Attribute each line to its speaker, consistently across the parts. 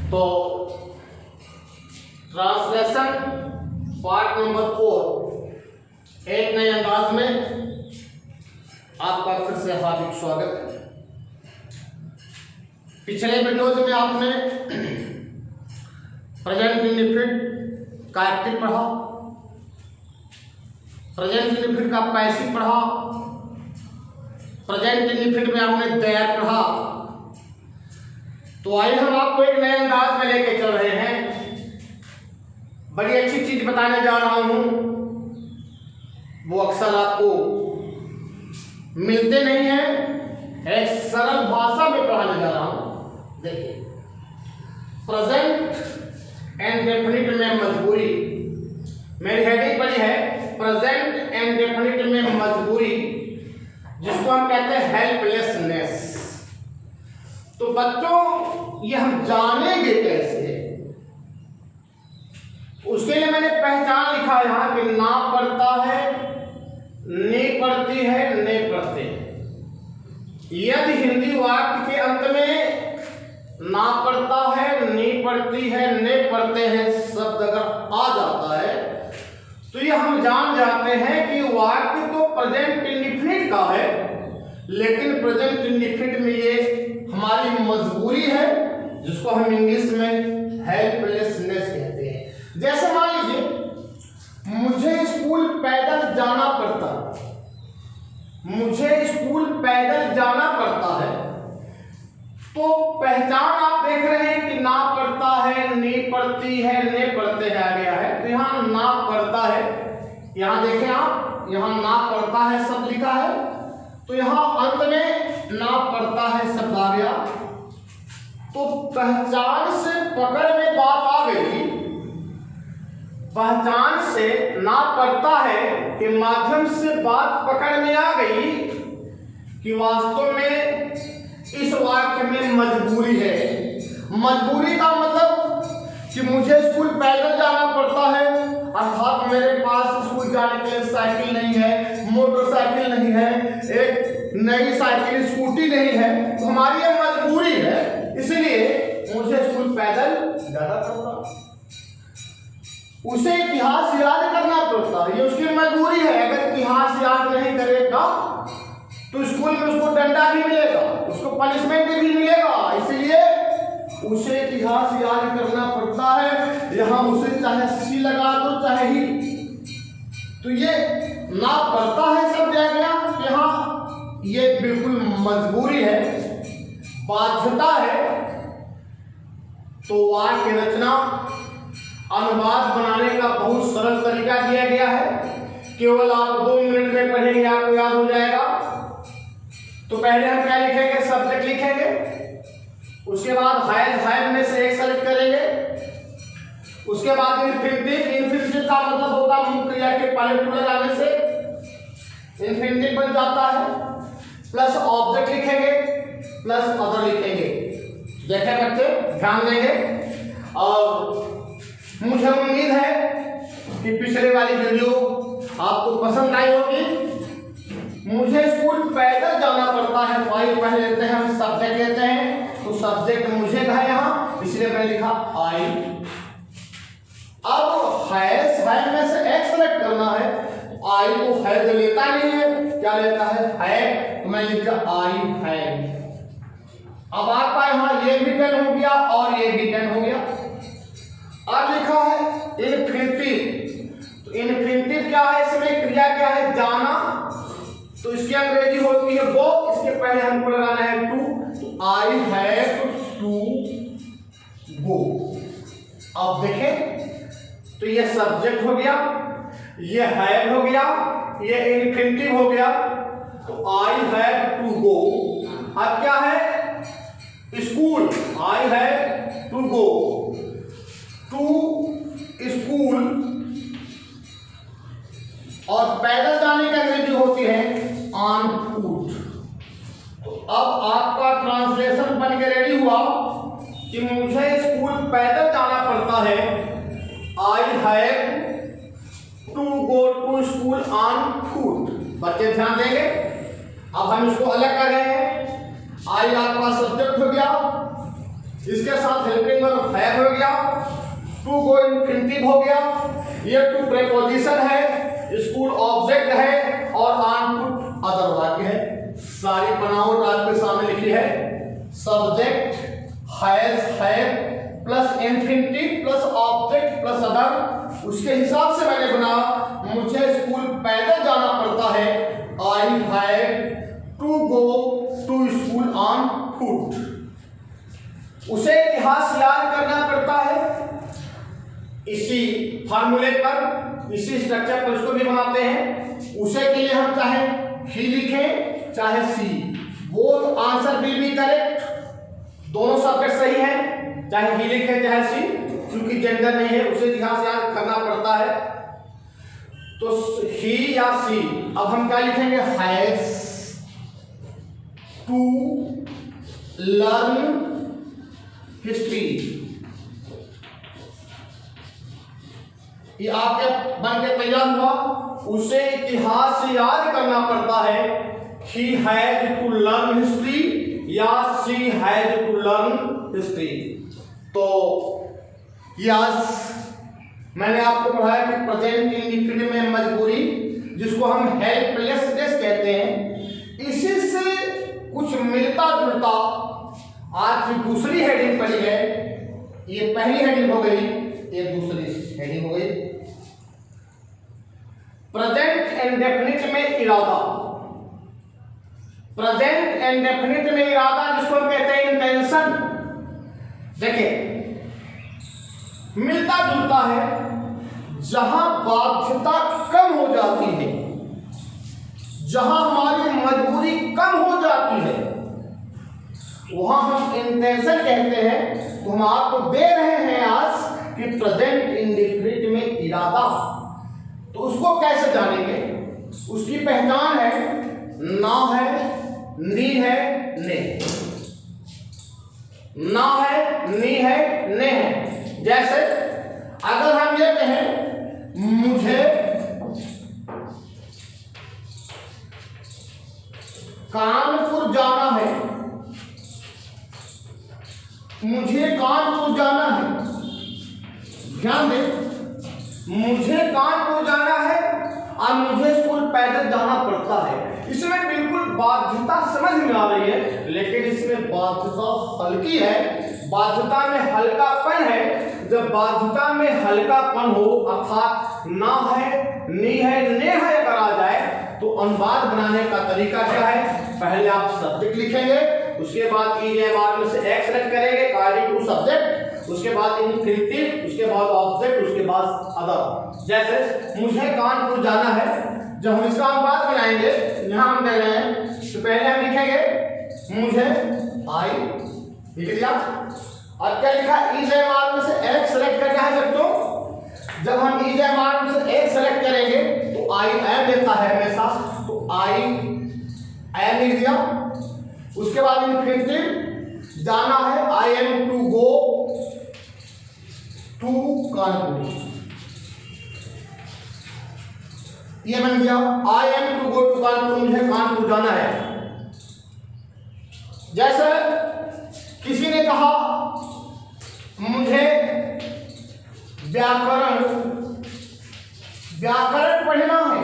Speaker 1: तो translation part number 4 एक नए अंदाज में आपका फिर से हार्दिक स्वागत है। पिछले वीडियोज में आपने प्रेजेंट इंडेफिनिट का एक्टिव पढ़ा, प्रेजेंट इंडेफिनिट का पैसिव पढ़ा, प्रेजेंट इंडेफिनिट में आपने देयर पढ़ा। तो आइए हम आपको एक नए अंदाज में लेके चल रहे हैं। बड़ी अच्छी चीज बताने जा रहा हूं, वो अक्सर आपको मिलते नहीं है, एक सरल भाषा में पढ़ाने जा रहा हूं। देखिए, प्रेजेंट एंड डेफिनिट में मजबूरी, मेरी हेडिंग पड़ी है प्रेजेंट एंड डेफिनिट में मजबूरी, जिसको हम कहते हैं हेल्पलेसनेस। तो बच्चों, ये हम जानेंगे कैसे? उसके लिए मैंने पहचान लिखा यहां कि ना पढ़ता है, ने पढ़ती है, ने पढ़ते हैं। यदि हिंदी वाक्य के अंत में ना पढ़ता है, ने पढ़ती है, ने पढ़ते हैं शब्द अगर आ जाता है तो ये हम जान जाते हैं कि वाक्य तो प्रेजेंट इंडेफिनिट का है, लेकिन प्रेजेंट इंडेफिनिट में ये हमारी मजबूरी है, जिसको हम इंग्लिश में हेल्पलेसनेस कहते हैं। जैसे मान लीजिए मुझे स्कूल पैदल जाना पड़ता है, मुझे स्कूल पैदल जाना पड़ता है, तो पहचान आप देख रहे हैं कि ना पढ़ता है, नी पढ़ती है, ने पढ़ते हैं आ गया है। तो यहाँ ना पढ़ता है, यहाँ देखें आप, यहाँ ना पढ़ता है शब्द लिखा है, तो यहाँ अंत में ना पढ़ता है शब्द आ गया। तो पहचान से पकड़ में बात आ गई, पहचान से ना पढ़ता है के माध्यम से बात पकड़ में आ गई कि वास्तव में इस वाक्य में मजबूरी है। मजबूरी का मतलब कि मुझे स्कूल पैदल जाना पड़ता है, अर्थात मेरे पास स्कूल जाने के लिए साइकिल नहीं है, मोटरसाइकिल नहीं है, एक नई साइकिल स्कूटी नहीं है, तो हमारी ये मजबूरी है, इसलिए मुझे स्कूल पैदल जाना पड़ता। उसे इतिहास याद करना पड़ता, ये उसकी मजबूरी है। अगर इतिहास याद नहीं करेगा तो स्कूल में उसको डंडा भी मिलेगा, उसको पनिशमेंट भी मिलेगा, इसलिए उसे इतिहास याद करना पड़ता है। यहाँ उसे चाहे सी लगा दो चाहे ही, तो ये ना पढ़ता है सब गया, यहाँ ये बिल्कुल मजबूरी है, बाध्यता है। तो वाक्य रचना अनुवाद बनाने का बहुत सरल तरीका दिया गया है, केवल आप 2 मिनट में पढ़ेंगे आपको याद हो जाएगा। तो पहले हम क्या लिखेंगे? सब्जेक्ट लिखेंगे, उसके बाद हैज में से एक सेलेक्ट करेंगे, उसके बाद इन्फिनिटिव का मतलब होगा मुख्य क्रिया के पहले टू लगाने से इन्फिनिटिव बन जाता है, प्लस ऑब्जेक्ट लिखेंगे प्लस अदर लिखेंगे। देखें बच्चे, ध्यान देंगे। और मुझे उम्मीद है कि पिछले वाली वीडियो आपको पसंद आई होगी। मुझे स्कूल पैदल जाना पड़ता है, फाइल पहले लेते हैं हम, सब्जेक्ट लेते हैं, तो सब्जेक्ट मुझे है यहाँ, इसलिए मैंने लिखा आई। अब हैज में से एक सेलेक्ट करना है, आई को हैज लेता नहीं है, क्या लेता है, तो मैं लिखा आई है। अब आपका यहाँ ये भी डन हो गया और ये भी डन हो गया। अब लिखा है इन्फिनिटिव, तो इन्फिनिटिव क्या है? इसमें क्रिया क्या है? जाना, तो इसकी अंग्रेजी होती है गो, इसके पहले हमको लगाना है टू, तो आई हैव टू गो। अब देखें, तो ये सब्जेक्ट हो गया, ये हैव हो गया, ये इन्फिनिटिव हो गया, तो आई हैव टू गो। अब क्या है? School, I have to go to school, और पैदल जाने की अंग्रेजी होती है ऑन फुट। तो अब आपका ट्रांसलेशन बन के रेडी हुआ कि मुझे स्कूल पैदल जाना पड़ता है, I have to go to school on foot. बच्चे ध्यान देंगे। अब हम इसको अलग कर रहे हैं। आई आपका सब्जेक्ट हो गया, इसके साथ हेल्पिंग वर्ब हैव हो गया, टू गो इन्फिनिटिव हो गया, ये टू प्रीपोजिशन है, स्कूल ऑब्जेक्ट है और ऑन टू अदर वाक्य है। सारी बनावट आपके सामने लिखी है। Subject has have plus infinitive plus object plus other, उसके हिसाब से मैंने बना। मुझे स्कूल पैदल जाना पड़ता है, I have to go to school on foot. उसे इतिहास याद करना पड़ता है। इसी फार्मूले पर, इसी स्ट्रक्चर पर इसको भी बनाते हैं। उसे के लिए हम चाहे ही लिखें चाहे she, both answer will be correct, दोनों सब्जेक्ट सही है, चाहे ही लिखें चाहे सी, क्योंकि जेंडर नहीं है, उसे इतिहास याद करना पड़ता है। तो ही या सी, अब हम क्या लिखेंगे, हैज टू लर्न हिस्ट्री। ये आपके बन के तैयार हुआ। उसे इतिहास याद करना पड़ता है। He has to learn history या she has to learn history. तो यस, मैंने आपको पढ़ाया कि प्रेजेंट इंडिफिनिट में मजबूरी, जिसको हम हेल्पलेसनेस कहते हैं, इसी से कुछ मिलता जुलता आज की दूसरी हेडिंग पड़ी है। ये पहली हेडिंग हो गई, ये दूसरी हेडिंग हो गई। प्रेजेंट इंडेफिनिट में इरादा, प्रेजेंट इंडेफिनिट में इरादा जिसको हम कहते हैं इंटेंशन। देखिए, मिलता जुलता है। जहां बाध्यता कम हो जाती है, जहां हमारी मजबूरी कम हो जाती है, वहां हम इंटेंशन कहते हैं। तो हम आपको दे रहे हैं आज कि प्रेजेंट इंडेफिनिट में इरादा। तो उसको कैसे जानेंगे? उसकी पहचान है ना है, नी है, ने। ना है, नी है, ने है। जैसे अगर हम ये कहें मुझे कानपुर जाना है, मुझे कानपुर जाना है, ध्यान दें, मुझे कानपुर जाना है और मुझे स्कूल पैदल जाना पड़ता है। इसमें बिल्कुल बाध्यता समझ में आ रही है, लेकिन इसमें बाध्यता हल्की है, बाध्यता में हल्कापन है। जब बाध्यता में हल्कापन हो, अर्थात ना है, नी है, ने है अगर आ जाए, तो अनुवाद बनाने का तरीका क्या है? पहले आप सब्जेक्ट लिखेंगे, उसके बाद ईएमआर में से एक्स सेलेक्ट करेंगे, कार्य टू सब्जेक्ट, उसके बाद इन्फिनिटिव, उसके बाद ऑब्जेक्ट, उसके बाद अदर। जैसे मुझे कानपुर जाना है, जब हम इसका अनुवाद बनाएंगे, यहां हम दे रहे हैं, तो पहले हम लिखेंगे मुझे, आई लिख दिया, और क्या लिखा, ईएमआर में से एक्स सेलेक्ट करना है बच्चों। जब हम ईएमआर में से एक्स सेलेक्ट करेंगे तो आई एम देता है हमेशा, तो आई एम लिख दिया। उसके बाद इन्फिनिटिव, जाना है, I am to go to Kanpur, ये बन गया I am to go to Kanpur, मुझे कानपुर जाना है। जैसे किसी ने कहा मुझे व्याकरण पढ़ना है,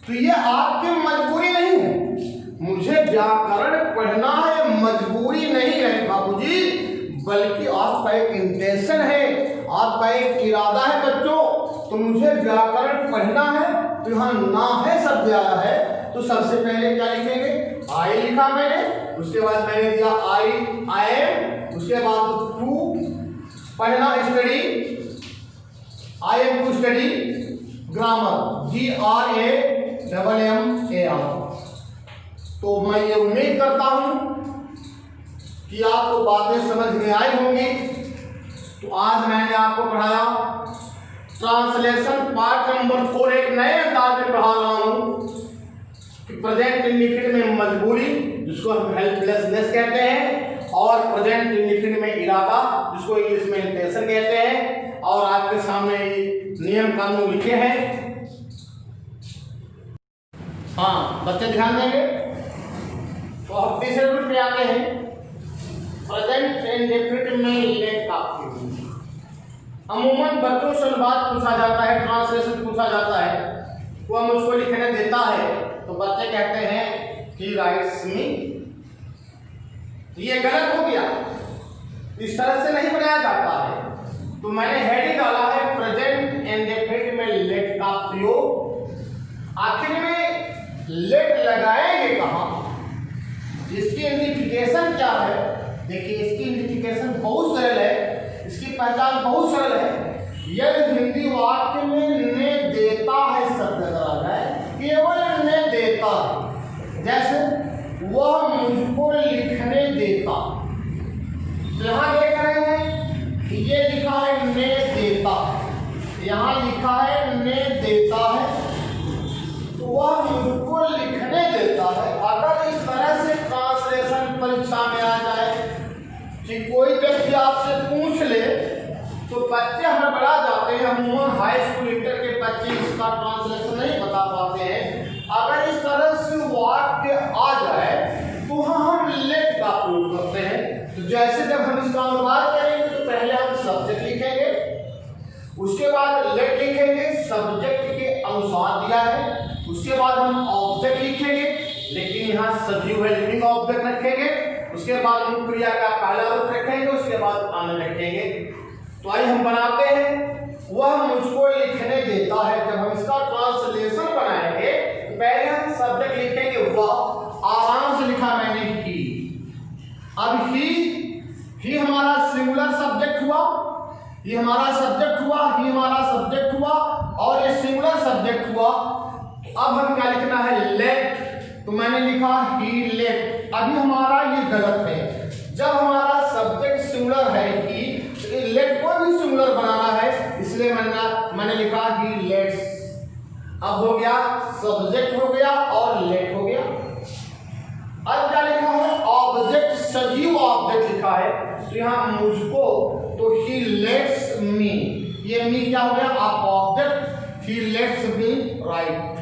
Speaker 1: तो ये आपकी मजबूरी नहीं है। मुझे व्याकरण पढ़ना है मजबूरी नहीं है बाबूजी, बल्कि आपका एक इंटेंशन है, आपका एक इरादा है बच्चों। तो मुझे व्याकरण पढ़ना है, तो यहाँ ना है शब्द आया है, तो सबसे पहले क्या लिखेंगे, आई लिखा मैंने, उसके बाद मैंने दिया आई एम, उसके बाद टू पढ़ना, study, I am to study grammar, GRAMMAR। तो मैं ये उम्मीद करता हूं कि आपको बातें समझ में आई होंगी। तो आज मैंने आपको पढ़ाया ट्रांसलेशन पार्ट नंबर 4, एक नए अंदाज में पढ़ा रहा हूं कि प्रेजेंट इंडेफिनिट में मजबूरी, जिसको हम हेल्पलेसनेस कहते हैं, और प्रेजेंट इंडेफिनिट में इरादा, जिसको इंग्लिश में इंटेंशन कहते हैं। और आपके सामने नियम कानून लिखे हैं। हाँ, बच्चे ध्यान देंगे। तो अब तीसरे रूल पे आते हैं। प्रेजेंट इंडेफिनिट में लेट का प्रयोग। अमूमन बच्चों से बात पूछा जाता है, ट्रांसलेशन पूछा जाता है, वो मुझको लिखने देता है तो बच्चे कहते हैं ही राइट्स मी। ये गलत हो गया, इस तरह से नहीं बनाया जाता है। तो मैंने हेडिंग डाला है प्रेजेंट इंडेफिनिट में लेट का प्रयोग। आखिर में लेट लगाएंगे कहाँ, इसकी इंडिकेशन क्या है? देखिए इसकी इंडिकेशन बहुत सरल है, इसकी पहचान बहुत सरल है। यदि हिंदी वाक्य में ने देता है शब्द अगर आ जाए, केवल ने देता है, जैसे वह मुझको लिखने देता, तो यहाँ देख रहे हैं ये लिखा है ने देता, यहाँ लिखा है ने देता है, तो वह मुझको लिखने देता है। अगर इस तरह से ट्रांसलेशन परीक्षा में आ जाए कि कोई व्यक्ति आपसे पूछ ले तो बच्चे हड़बड़ा जाते हैं। अमूमन हाई स्कूल इंटर के बच्चे इसका ट्रांसलेशन नहीं बता पाते हैं। अगर इस तरह से वाक्य आ जाए तो हम लेट का प्रयोग करते हैं। तो जैसे जब हम इसका अनुवाद करेंगे तो पहले हम सब्जेक्ट लिखेंगे, उसके बाद लेट लिखेंगे, सब्जेक्ट के अनुसार दिया है, उसके बाद हम ऑब्जेक्ट लिखेंगे, लेकिन यहाँ सजीव है लिविंग ऑब्जेक्ट रखेंगे, उसके बाद हम क्रिया का पहला रूप रखेंगे, उसके बाद अन्य रखेंगे। तो आइए हम बनाते हैं वह मुझको लिखने देता है। जब हम इसका ट्रांसलेशन बनाएंगे तो पहले हम सब्जेक्ट लिखेंगे वह, आराम से लिखा मैंने ही। अब ही हमारा सिंगुलर सब्जेक्ट हुआ, ये हमारा सब्जेक्ट हुआ, ही हमारा सब्जेक्ट हुआ और ये सिंगुलर सब्जेक्ट हुआ। अब हम क्या लिखना है लेट, तो मैंने लिखा ही लेट। अभी हमारा ये गलत है, जब हमारा सब्जेक्ट सिंगुलर है ही, तो लेट को भी सिंगुलर बनाना है, इसलिए मैंने लिखा ही लेट्स। अब हो गया सब्जेक्ट हो गया और लेट हो गया। अब क्या लिखा है ऑब्जेक्ट, सजीव ऑब्जेक्ट लिखा है, तो यहाँ मुझको, तो ही लेट्स मी, ये मी क्या हो गया आप object, he let's me right.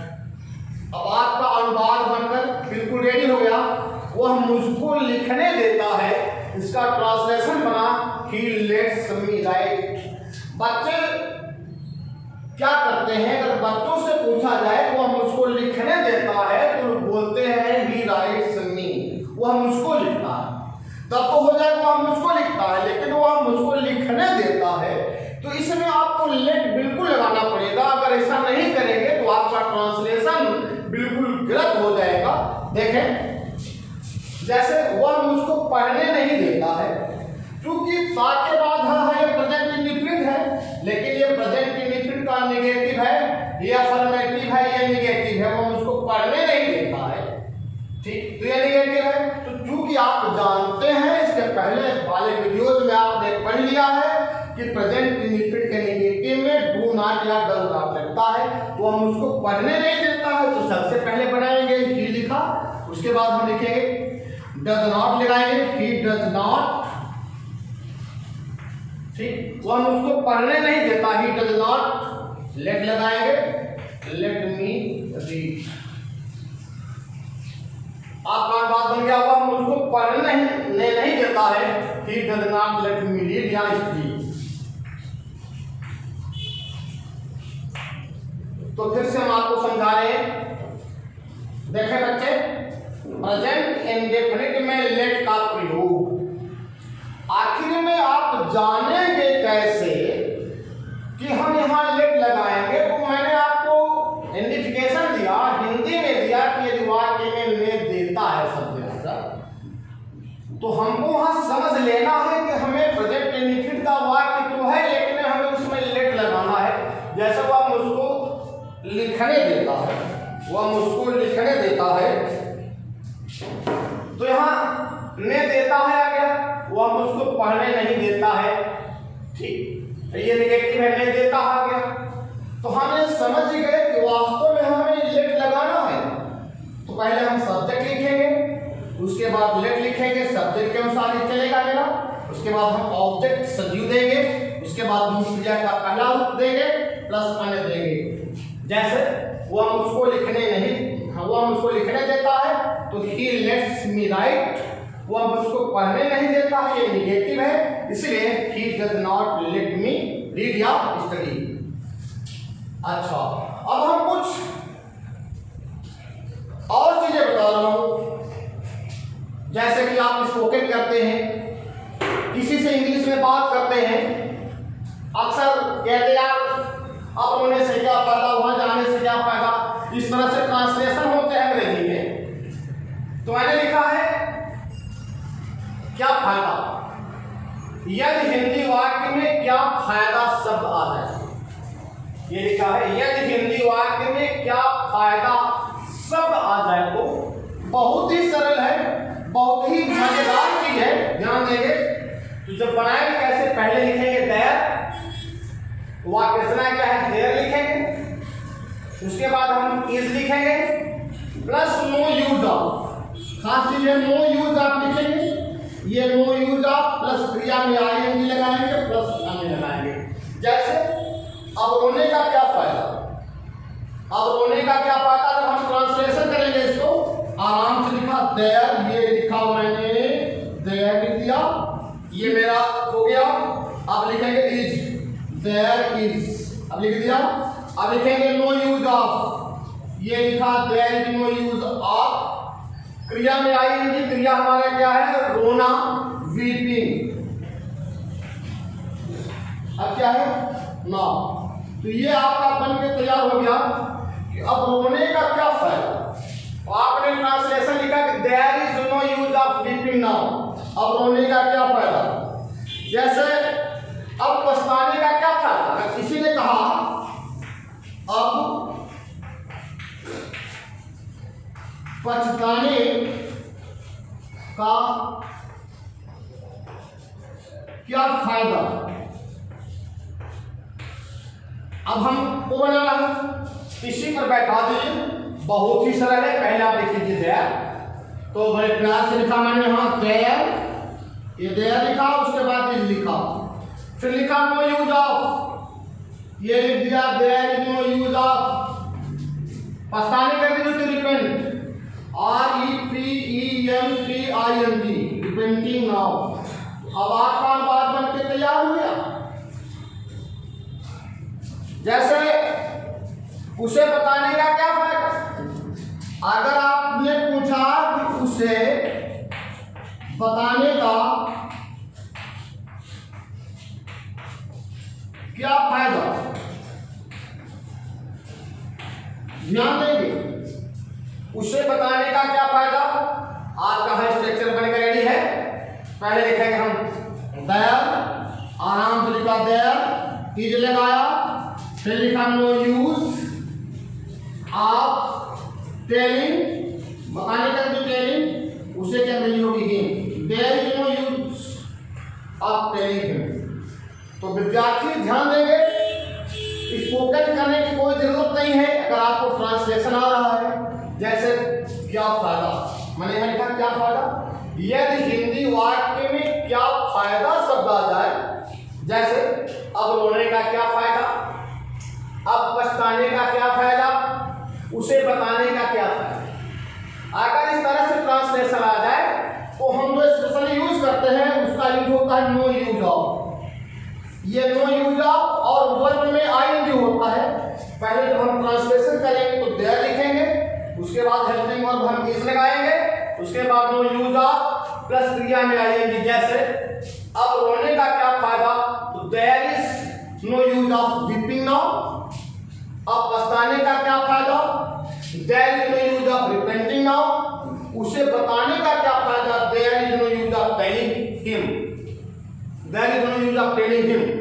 Speaker 1: अब आपका अनुवाद बनकर बिल्कुल रेडी हो गया। वह मुझको लिखने देता है, इसका ट्रांसलेशन बना ही लेट्स मी राइट। बच्चे क्या करते हैं, अगर बच्चों से पूछा जाए वह मुझको लिखने देता है तो बोलते हैं ही राइट्स मी, वह मुझको लिखता है। तब तो हो जाएगा वह मुझको लिखता है, लेकिन वह मुझको लिखने देता है, तो इसमें आपको लेट बिल्कुल लगाना पड़ेगा। अगर ऐसा नहीं करेंगे तो आपका ट्रांसलेशन बिल्कुल गलत हो जाएगा। देखें जैसे वह मुझको पढ़ने नहीं देता है, क्योंकि ता के बाद है ये प्रेजेंट इंडेफिनिट है, लेकिन ये प्रेजेंट इंडेफिनिट का नेगेटिव है, ये अफर्मेटिव है, ये नेगेटिव है, वो मुझको पढ़ने नहीं देता है। ठीक, तो ये नेगेटिव है। तो चूंकि आप जानते हैं, इसके पहले वाले वीडियोज में आपने पढ़ लिया है कि प्रेजेंट इंडेफिनिट के नेगेटिव में डू नॉट या डज नॉट लगता है, वो हम उसको पढ़ने नहीं देता है। तो सबसे पहले बनाएंगे ही लिखा, उसके बाद हम लिखेंगे डज नॉट लगाएंगे, ही डज नॉट। ठीक, वो हम उसको पढ़ने नहीं देता, ही डज नॉट। लेट लगाएंगे, लेट मी रीड। आपका बात बन गया, वह मुझको पढ़ने नहीं देता है, he does not let me read या स्पीक। तो फिर से हम आपको समझा रहे हैं। देखें बच्चे, प्रेजेंट इंडेफिनिट में लेट का प्रयोग आखिर में आप जानेंगे कैसे कि हम यहाँ लेट लगाएंगे। तो मैंने आपको इंडिकेशन दिया, हिंदी में दिया कि यदि वाक्य में लेट देता है शब्द, तो हमको वहां समझ लेना है कि हमें प्रेजेंट इंडेफिनिट का वाक्य तो है, लेकिन हमें उसमें लेट लगाना है। जैसे वह मुझको लिखने देता है, वह मुझको लिखने देता है, तो यहाँ ने देता है आ गया, वह मुझको पढ़ने नहीं देता है। ठीक, ये नेगेटिव है, ने देता आ गया। तो हम ये समझ गए कि वास्तव में हमें लेट लगाना है। तो पहले हम सब्जेक्ट लिखेंगे, उसके बाद लेट लिखेंगे, सब्जेक्ट के अनुसार ही चलेगा मेरा। उसके बाद हम ऑब्जेक्ट सजीव देंगे, उसके बाद हम क्रिया का पहला रूप देंगे प्लस अन्य देंगे। जैसे वह मुझको लिखने नहीं, वह मुझको लिखने देता है, तो ही लेट्स मी राइट। वो अब उसको पढ़ने नहीं देता है, ये निगेटिव है, इसलिए he does not let me read या study। अच्छा, अब हम कुछ और चीजें बता रहा हूं, जैसे कि आप स्पोकन करते हैं, किसी से इंग्लिश में बात करते हैं, अक्सर कहते यार अब होने से क्या फायदा, वहां जाने से क्या फायदा, इस तरह से ट्रांसलेशन होते हैं अंग्रेजी में। तो मैंने लिखा है क्या फायदा, यदि हिंदी वाक्य में क्या फायदा शब्द आ जाए, ये लिखा है यदि हिंदी वाक्य में क्या फायदा शब्द आ जाए। तो बहुत ही सरल है, बहुत ही मजेदार चीज है, ध्यान देंगे। तो जब बनाएंगे कैसे, पहले लिखेंगे देयर, वाक्य रचना क्या है, देयर लिखेंगे, उसके बाद हम इज लिखेंगे प्लस नो यूज ऑफ, खास चीज है नो यूज ऑफ लिखेंगे, ये नो यूज ऑफ प्लस क्रिया में आईएनजी लगाएंगे प्लस में लगाएंगे। जैसे अब रोने का क्या फायदा, अब रोने का क्या फायदा, जब हम ट्रांसलेशन करेंगे इसको आराम से लिखा देयर, ये लिखा मैंने देयर लिख दिया, ये मेरा हो गया। अब लिखेंगे इज, देयर इज, अब लिख दिया। अब लिखेंगे नो यूज ऑफ, ये लिखा there is no use of, क्रिया में आएंगे, क्रिया हमारा क्या है, रोना, वीपिंग। अब क्या है, ना। तो ये आपका बन के तैयार हो गया कि अब रोने का क्या फायदा। तो आपने ट्रांसलेशन लिखा कि there is no use of weeping now, अब रोने का क्या फायदा। जैसे अब पछताने का क्या फायदा, किसी ने कहा अब पछताने का क्या फायदा, अब हम को बनाना है, इसी पर बैठा दीजिए, बहुत ही सरल है। पहले आप लिख लीजिए देयर, तो बड़े प्यार से लिखा मैंने, हाँ देयर, ये देयर लिखा, उसके बाद इज लिखा, फिर लिखा नो यूज ऑफ, ये लिख दिया there is no use of, पछताने कर दीजिए तो रिपेंट, REPENTING, रिपेंटिंग नाउ। अब आपका अनुवाद बन के तैयार हो गया। जैसे उसे बताने का क्या फायदा, अगर आपने पूछा कि उसे बताने का क्या फायदा, ध्यान देंगे, उसे बताने का क्या फायदा। आपका है स्ट्रक्चर बनकर रेडी है। पहले लिखेंगे हम देयर, आराम से लिखा देयर, इज लगाया, फिर लिखा नो यूज ऑफ टेलिंग, बताने का जो टेलिंग, उसे क्या वैल्यू होगी him, there is no use of telling him. तो विद्यार्थी ध्यान देंगे, स्पोकन करने की कोई जरूरत नहीं है अगर आपको ट्रांसलेशन आ रहा है। जैसे क्या फायदा, मैंने यहाँ लिखा क्या फायदा, यदि हिंदी वाक्य में क्या फायदा शब्द आ जाए। जैसे अब रोने का क्या फायदा, अब पछताने का क्या फायदा, उसे बताने का क्या फायदा। अगर इस तरह से ट्रांसलेशन आ जाए तो हम जो स्पेशली यूज करते हैं उसका यूज होता है नो यूज ऑफ, ये नो यूज ऑफ और वर्ब में आईएनजी होता है। पहले जब हम ट्रांसलेशन करेंगे तो देयर लिखेंगे, उसके बाद हेल्पिंग वर्ब हम इज लगाएंगे, उसके बाद नो यूज ऑफ प्लस क्रिया में आएंगे। जैसे अब रोने का क्या फायदा, तो there is no use of weeping now. अब पछताने का क्या फायदा, there is no use of repenting now. उसे बताने का क्या फायदा, there is no use of telling him, there is no use of telling him.